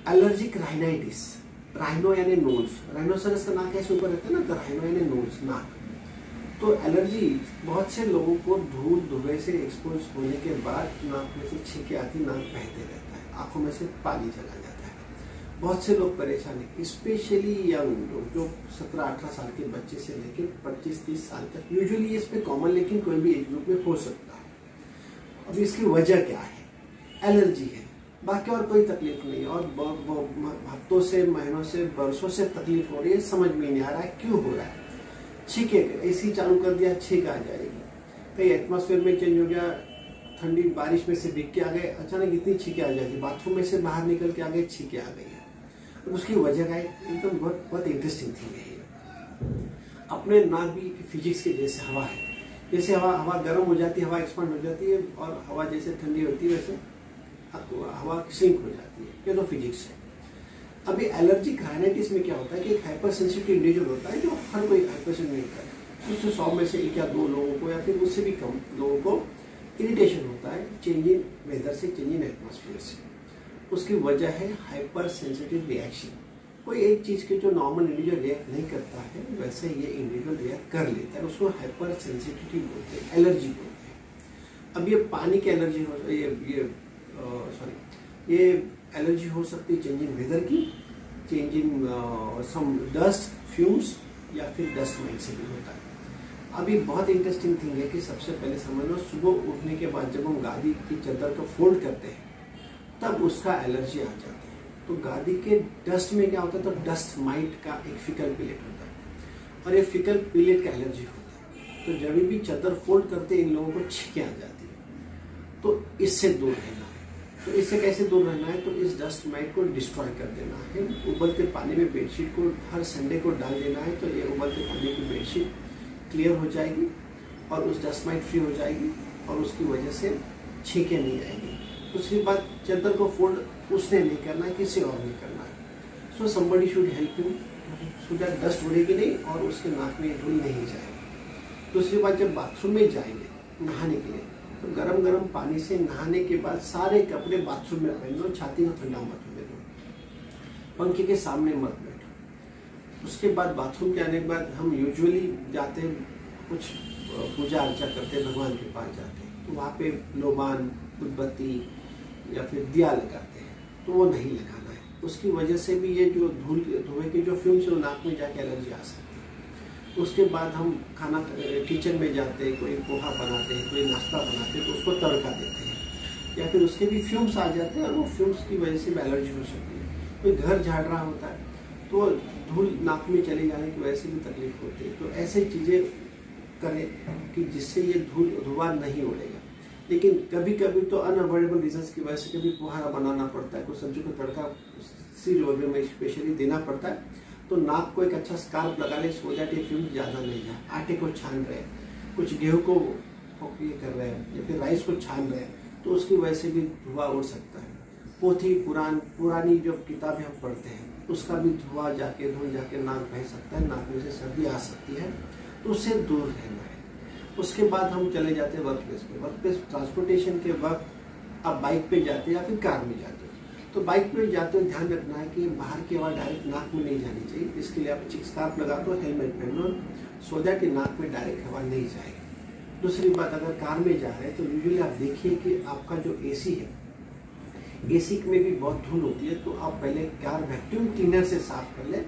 Allergic rhinitis, rhino यानी knows, rhinoceros का नाक ऐसे ऊपर रहता है ना, तो राइनो यानी नोज, नाक। तो एलर्जी बहुत से लोगों को धूल धुएं से एक्सपोज होने के बाद नाक में से छींके आती, नाक बहते रहता है, आंखों में से पानी चला जाता है। बहुत से लोग परेशान है, स्पेशली यंग लोग जो 17-18 साल के बच्चे से लेकर 25-30 साल तक। यूजुअली इस पे कॉमन, लेकिन कोई भी एज ग्रुप में हो सकता है। अब इसकी वजह क्या है? एलर्जी है, बाकी और कोई तकलीफ नहीं है। और हफ्तों से, महीनों से, बरसों से तकलीफ हो रही है, समझ में नहीं आ रहा है क्यों हो रहा है। छींके, एसी चालू कर दिया, छींक आ जाएगी। कहीं एटमॉस्फेयर में चेंज हो गया, ठंडी बारिश में से भीग के आ गए, अचानक इतनी छींके आ जाएगी। बाथरूम में से बाहर निकल के आ गए, छींके आ गई है। तो उसकी वजह का एकदम बहुत इंटरेस्टिंग थिंग है। अपने नाक भी फिजिक्स के जैसे हवा है, जैसे हवा गर्म हो जाती है, हवा एक्सपांड हो जाती है, और हवा जैसे ठंडी होती है वैसे हवा श्रिंक हो जाती है। ये तो फिजिक्स है। अभी एलर्जिक राइनाइटिस में क्या होता है कि एक हाइपर सेंसिटिव इंडिविजुअल होता है, जो हर कोई हाइपर सेंसिटिव होता है। उससे 100 में से 1 या 2 लोगों को, या फिर उससे भी कम लोगों को इरिटेशन होता है चेंज इन वेदर से, चेंज इन एटमॉस्फेयर से। उसकी वजह है हाइपर सेंसिटिव रिएक्शन। कोई एक चीज के जो नॉर्मल इंडिविजुअल रिएक्ट नहीं करता है, वैसे ये इंडिविजुअल रिएक्ट कर लेता है, उसको हाइपर सेंसिटिविटी बोलते हैं, एलर्जी बोलते हैं। अब ये पानी की एलर्जी हो, ये एलर्जी हो सकती है चेंज इन वेदर की, change in some dust fumes, या फिर डस्ट माइट से भी होता है। अभी बहुत इंटरेस्टिंग थिंग है कि सबसे पहले समझ लो, सुबह उठने के बाद जब हम गादी की चादर को फोल्ड करते हैं, तब उसका एलर्जी आ जाती है। तो गादी के डस्ट में क्या होता है, तो डस्ट माइट का एक फिकल पिलेट होता है, और ये फिकल पिलेट का एलर्जी होता है। तो जब भी चादर फोल्ड करते इन लोगों को छींके आ जाती है। तो इससे दूर रहना है। तो इससे कैसे दूर रहना है? तो इस डस्ट माइट को डिस्ट्रॉय कर देना है। उबलते पानी में बेडशीट को हर संडे को डाल देना है, तो ये उबलते पानी की बेडशीट क्लियर हो जाएगी और उस डस्ट माइट फ्री हो जाएगी, और उसकी वजह से छींके नहीं आएगी। उसके बाद चादर को फोल्ड उसने नहीं करना है, किसी और नहीं करना है। So somebody should help you, so that dust उड़ेगी नहीं और उसके नाक में धूल नहीं जाएगी। दूसरी बात, जब बाथरूम में जाएंगे नहाने के लिए, तो गरम गरम पानी से नहाने के बाद सारे कपड़े बाथरूम में पहन लो, छाती को ठंडा मत होने दो, पंखे के सामने मत बैठो। उसके बाद बाथरूम के आने के बाद हम यूजुअली जाते हैं, कुछ पूजा अर्चा करते हैं, भगवान के पास जाते हैं, तो वहाँ पे लोबान, उदबत्ती या फिर दिया लगाते हैं, तो वो नहीं लगाना है। उसकी वजह से भी ये जो धुएं की जो फ्यूम्स है, नाक में जाके एलर्जी आ सकती है। उसके बाद हम खाना किचन में जाते हैं, कोई पोहा बनाते हैं, कोई नाश्ता बनाते हैं, तो उसको तड़का देते हैं, या फिर उसके भी फ्यूम्स आ जाते हैं, और वो फ्यूम्स की वजह से भी एलर्जी हो सकती है। कोई घर झाड़ रहा होता है, तो धूल नाक में चले जाने की वजह से भी तकलीफ होती है। तो ऐसे चीज़ें करें कि जिससे ये धुआं नहीं उड़ेगा। लेकिन कभी कभी तो अनअवॉइडेबल रीजंस की वजह से कभी पोहा बनाना पड़ता है, कुछ सब्जी को तड़का सिर वगैरह में स्पेशली देना पड़ता है, तो नाक को एक अच्छा स्कार्फ लगा ले, सो दैट ये फ्यूम्स ज़्यादा नहीं जाए। आटे को छान रहे हैं, कुछ गेहूँ को ये कर रहे हैं, या फिर राइस को छान रहे हैं, तो उसकी वजह से भी धुआं उड़ सकता है। पोथी पुरानी जो किताबें हम पढ़ते हैं, उसका भी धुआं जाके नाक बह सकता है, नाक में से सर्दी आ सकती है, तो उससे दूर रहना है। उसके बाद हम चले जाते हैं वर्क प्लेस पे। वर्क प्लेस ट्रांसपोर्टेशन के वक्त आप बाइक पे जाते हैं या फिर कार में जाते हो, तो बाइक पे जाते हुए ध्यान रखना है कि बाहर की हवा डायरेक्ट नाक में नहीं जानी चाहिए। इसके लिए आप चिक स्कार्फ लगा दो, हेलमेट पहन लो, सो दैट नाक में डायरेक्ट हवा नहीं जाएगी। दूसरी बात, अगर कार में जा रहे हैं तो यूजुअली आप देखिए कि आपका जो एसी है, एसी में भी बहुत धूल होती है, तो आप पहले कार वैक्यूम क्लीनर से साफ कर ले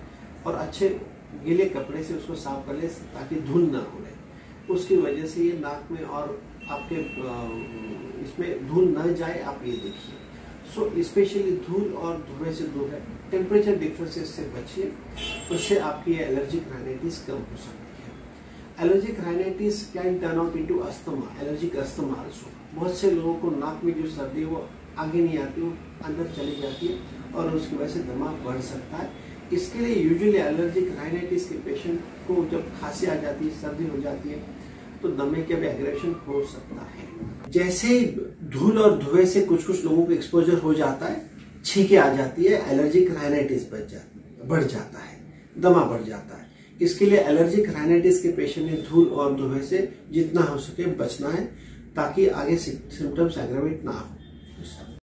और अच्छे गीले कपड़े से उसको साफ कर ले, ताकि धूल ना उड़े। उसकी वजह से ये नाक में और आपके इसमें धूल न जाए, आप ये देखिए। सो स्पेशली धूल और धुएं से दूर है, टेम्परेचर डिफरेंसेस से बचिए, उससे आपकी एलर्जिक राइनाइटिस कम हो सकती है। Allergic rhinitis can turn out into asthma, allergic asthma also. बहुत से लोगों को नाक में जो सर्दी है वो आगे नहीं आती, वो अंदर चली जाती है, और उसकी वजह से दमा बढ़ सकता है। इसके लिए यूजुअली एलर्जिक राइनाइटिस के पेशेंट को जब खांसी आ जाती है, सर्दी हो जाती है, तो दमे के भी एग्रेशन हो सकता है। जैसे धूल और धुएं से कुछ लोगों को एक्सपोजर हो जाता है, छींके आ जाती है, एलर्जिक राइनाइटिस बढ़ जाता है, दमा बढ़ जाता है। इसके लिए एलर्जिक राइनाइटिस के पेशेंट ने धूल और धुएं से जितना हो सके बचना है, ताकि आगे सिम्टम्स एग्रावेट ना हो।